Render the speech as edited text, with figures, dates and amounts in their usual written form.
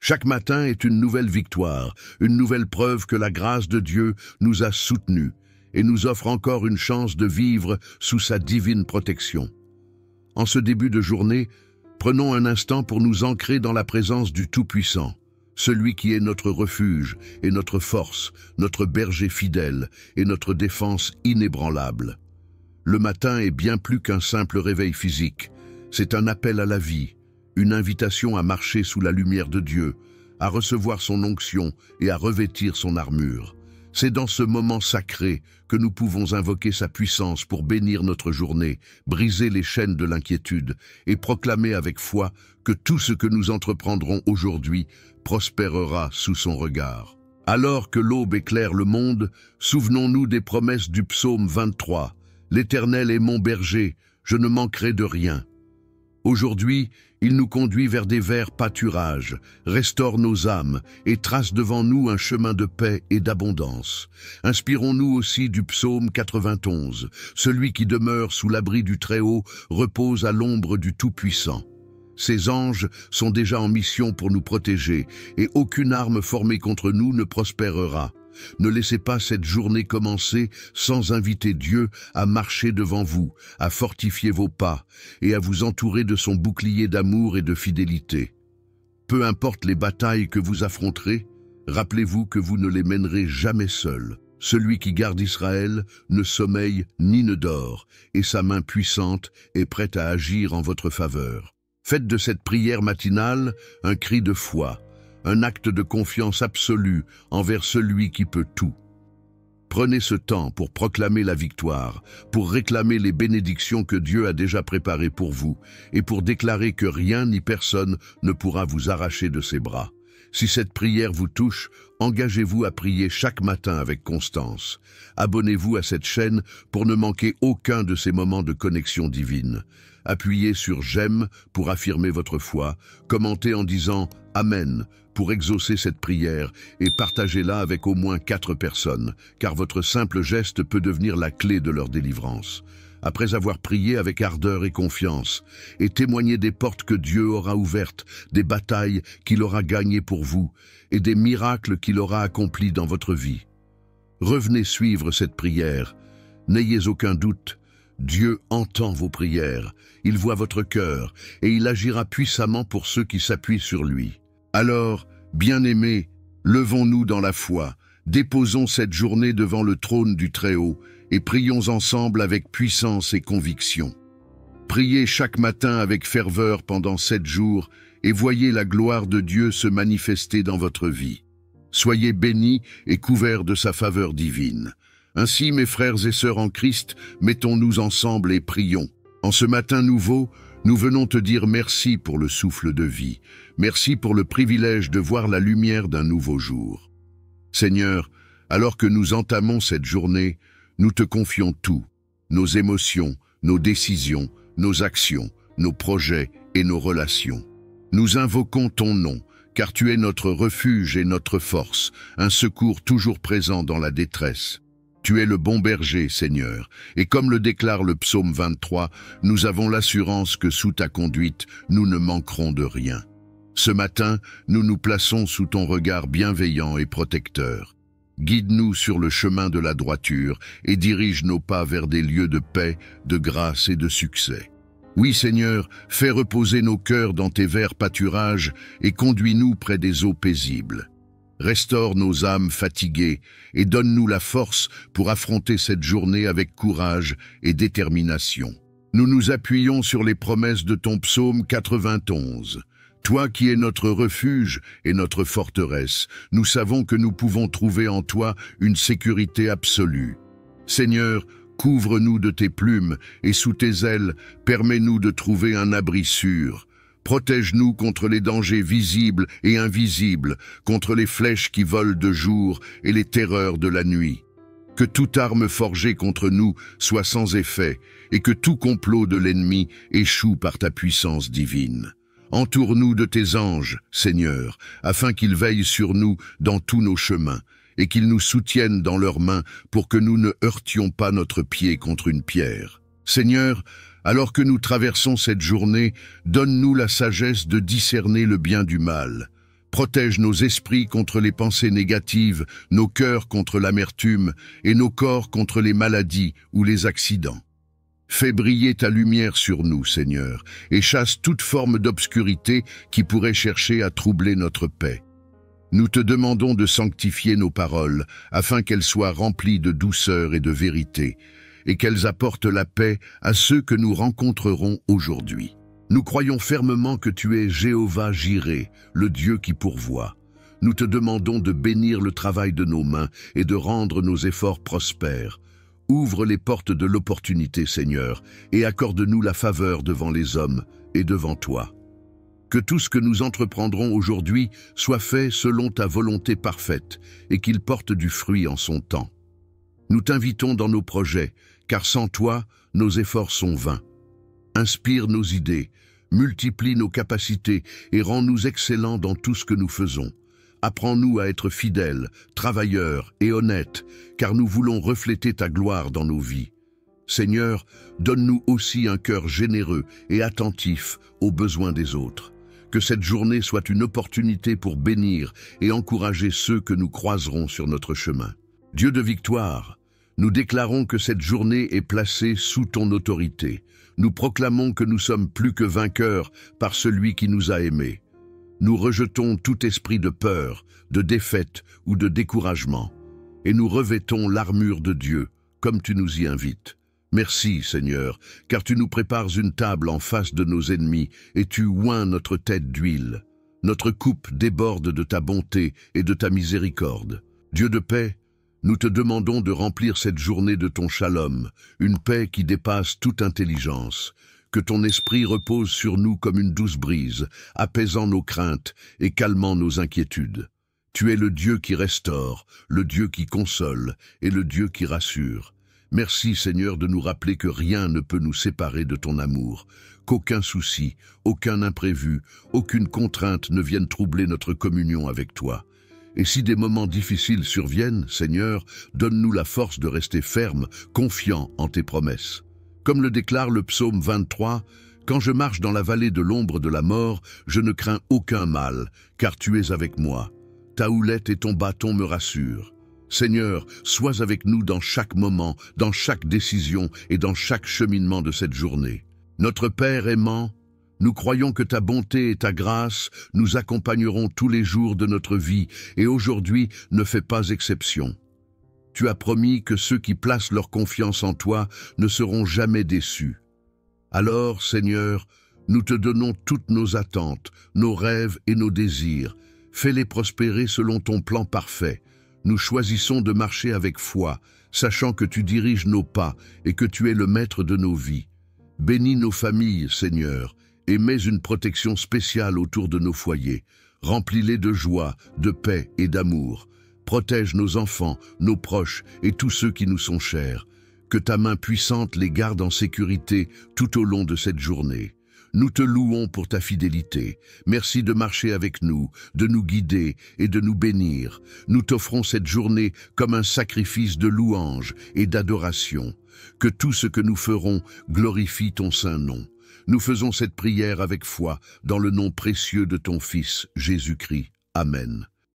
Chaque matin est une nouvelle victoire, une nouvelle preuve que la grâce de Dieu nous a soutenus et nous offre encore une chance de vivre sous sa divine protection. En ce début de journée, prenons un instant pour nous ancrer dans la présence du Tout-Puissant, celui qui est notre refuge et notre force, notre berger fidèle et notre défense inébranlable. Le matin est bien plus qu'un simple réveil physique. C'est un appel à la vie, une invitation à marcher sous la lumière de Dieu, à recevoir son onction et à revêtir son armure. C'est dans ce moment sacré que nous pouvons invoquer sa puissance pour bénir notre journée, briser les chaînes de l'inquiétude et proclamer avec foi que tout ce que nous entreprendrons aujourd'hui prospérera sous son regard. Alors que l'aube éclaire le monde, souvenons-nous des promesses du psaume 23. « L'Éternel est mon berger, je ne manquerai de rien. » Aujourd'hui, il nous conduit vers des verts pâturages, restaure nos âmes et trace devant nous un chemin de paix et d'abondance. Inspirons-nous aussi du psaume 91. Celui qui demeure sous l'abri du Très-Haut repose à l'ombre du Tout-Puissant. Ces anges sont déjà en mission pour nous protéger et aucune arme formée contre nous ne prospérera. Ne laissez pas cette journée commencer sans inviter Dieu à marcher devant vous, à fortifier vos pas et à vous entourer de son bouclier d'amour et de fidélité. Peu importe les batailles que vous affronterez, rappelez-vous que vous ne les mènerez jamais seul. Celui qui garde Israël ne sommeille ni ne dort, et sa main puissante est prête à agir en votre faveur. Faites de cette prière matinale un cri de foi, un acte de confiance absolue envers celui qui peut tout. Prenez ce temps pour proclamer la victoire, pour réclamer les bénédictions que Dieu a déjà préparées pour vous et pour déclarer que rien ni personne ne pourra vous arracher de ses bras. Si cette prière vous touche, engagez-vous à prier chaque matin avec constance. Abonnez-vous à cette chaîne pour ne manquer aucun de ces moments de connexion divine. Appuyez sur « J'aime » pour affirmer votre foi, commentez en disant « Amen » pour exaucer cette prière et partagez-la avec au moins 4 personnes, car votre simple geste peut devenir la clé de leur délivrance. Après avoir prié avec ardeur et confiance, et témoigné des portes que Dieu aura ouvertes, des batailles qu'il aura gagnées pour vous, et des miracles qu'il aura accomplis dans votre vie. Revenez suivre cette prière. N'ayez aucun doute, Dieu entend vos prières, il voit votre cœur, et il agira puissamment pour ceux qui s'appuient sur lui. Alors, bien-aimés, levons-nous dans la foi, déposons cette journée devant le trône du Très-Haut et prions ensemble avec puissance et conviction. Priez chaque matin avec ferveur pendant 7 jours et voyez la gloire de Dieu se manifester dans votre vie. Soyez bénis et couverts de sa faveur divine. Ainsi, mes frères et sœurs en Christ, mettons-nous ensemble et prions. En ce matin nouveau, nous venons te dire merci pour le souffle de vie. Merci pour le privilège de voir la lumière d'un nouveau jour. Seigneur, alors que nous entamons cette journée, nous te confions tout, nos émotions, nos décisions, nos actions, nos projets et nos relations. Nous invoquons ton nom, car tu es notre refuge et notre force, un secours toujours présent dans la détresse. Tu es le bon berger, Seigneur, et comme le déclare le psaume 23, nous avons l'assurance que sous ta conduite, nous ne manquerons de rien. Ce matin, nous nous plaçons sous ton regard bienveillant et protecteur. Guide-nous sur le chemin de la droiture et dirige nos pas vers des lieux de paix, de grâce et de succès. Oui, Seigneur, fais reposer nos cœurs dans tes verts pâturages et conduis-nous près des eaux paisibles. Restaure nos âmes fatiguées et donne-nous la force pour affronter cette journée avec courage et détermination. Nous nous appuyons sur les promesses de ton psaume 91. Toi qui es notre refuge et notre forteresse, nous savons que nous pouvons trouver en toi une sécurité absolue. Seigneur, couvre-nous de tes plumes et sous tes ailes, permets-nous de trouver un abri sûr. Protège-nous contre les dangers visibles et invisibles, contre les flèches qui volent de jour et les terreurs de la nuit. Que toute arme forgée contre nous soit sans effet et que tout complot de l'ennemi échoue par ta puissance divine. Entoure-nous de tes anges, Seigneur, afin qu'ils veillent sur nous dans tous nos chemins et qu'ils nous soutiennent dans leurs mains pour que nous ne heurtions pas notre pied contre une pierre. Seigneur, alors que nous traversons cette journée, donne-nous la sagesse de discerner le bien du mal. Protège nos esprits contre les pensées négatives, nos cœurs contre l'amertume et nos corps contre les maladies ou les accidents. Fais briller ta lumière sur nous, Seigneur, et chasse toute forme d'obscurité qui pourrait chercher à troubler notre paix. Nous te demandons de sanctifier nos paroles, afin qu'elles soient remplies de douceur et de vérité, et qu'elles apportent la paix à ceux que nous rencontrerons aujourd'hui. Nous croyons fermement que tu es Jéhovah Jireh, le Dieu qui pourvoit. Nous te demandons de bénir le travail de nos mains et de rendre nos efforts prospères. Ouvre les portes de l'opportunité, Seigneur, et accorde-nous la faveur devant les hommes et devant toi. Que tout ce que nous entreprendrons aujourd'hui soit fait selon ta volonté parfaite et qu'il porte du fruit en son temps. Nous t'invitons dans nos projets, car sans toi, nos efforts sont vains. Inspire nos idées, multiplie nos capacités et rends-nous excellents dans tout ce que nous faisons. Apprends-nous à être fidèles, travailleurs et honnêtes, car nous voulons refléter ta gloire dans nos vies. Seigneur, donne-nous aussi un cœur généreux et attentif aux besoins des autres. Que cette journée soit une opportunité pour bénir et encourager ceux que nous croiserons sur notre chemin. Dieu de victoire, nous déclarons que cette journée est placée sous ton autorité. Nous proclamons que nous sommes plus que vainqueurs par celui qui nous a aimés. Nous rejetons tout esprit de peur, de défaite ou de découragement, et nous revêtons l'armure de Dieu, comme tu nous y invites. Merci, Seigneur, car tu nous prépares une table en face de nos ennemis, et tu oins notre tête d'huile. Notre coupe déborde de ta bonté et de ta miséricorde. Dieu de paix, nous te demandons de remplir cette journée de ton shalom, une paix qui dépasse toute intelligence. Que ton esprit repose sur nous comme une douce brise, apaisant nos craintes et calmant nos inquiétudes. Tu es le Dieu qui restaure, le Dieu qui console et le Dieu qui rassure. Merci Seigneur de nous rappeler que rien ne peut nous séparer de ton amour, qu'aucun souci, aucun imprévu, aucune contrainte ne vienne troubler notre communion avec toi. Et si des moments difficiles surviennent, Seigneur, donne-nous la force de rester fermes, confiants en tes promesses. Comme le déclare le psaume 23, « Quand je marche dans la vallée de l'ombre de la mort, je ne crains aucun mal, car tu es avec moi. Ta houlette et ton bâton me rassurent. Seigneur, sois avec nous dans chaque moment, dans chaque décision et dans chaque cheminement de cette journée. Notre Père aimant, nous croyons que ta bonté et ta grâce nous accompagneront tous les jours de notre vie et aujourd'hui ne fait pas exception. Tu as promis que ceux qui placent leur confiance en toi ne seront jamais déçus. Alors, Seigneur, nous te donnons toutes nos attentes, nos rêves et nos désirs. Fais-les prospérer selon ton plan parfait. Nous choisissons de marcher avec foi, sachant que tu diriges nos pas et que tu es le maître de nos vies. Bénis nos familles, Seigneur, et mets une protection spéciale autour de nos foyers. Remplis-les de joie, de paix et d'amour. Protège nos enfants, nos proches et tous ceux qui nous sont chers. Que ta main puissante les garde en sécurité tout au long de cette journée. Nous te louons pour ta fidélité. Merci de marcher avec nous, de nous guider et de nous bénir. Nous t'offrons cette journée comme un sacrifice de louange et d'adoration. Que tout ce que nous ferons glorifie ton saint nom. Nous faisons cette prière avec foi dans le nom précieux de ton Fils, Jésus-Christ. Amen.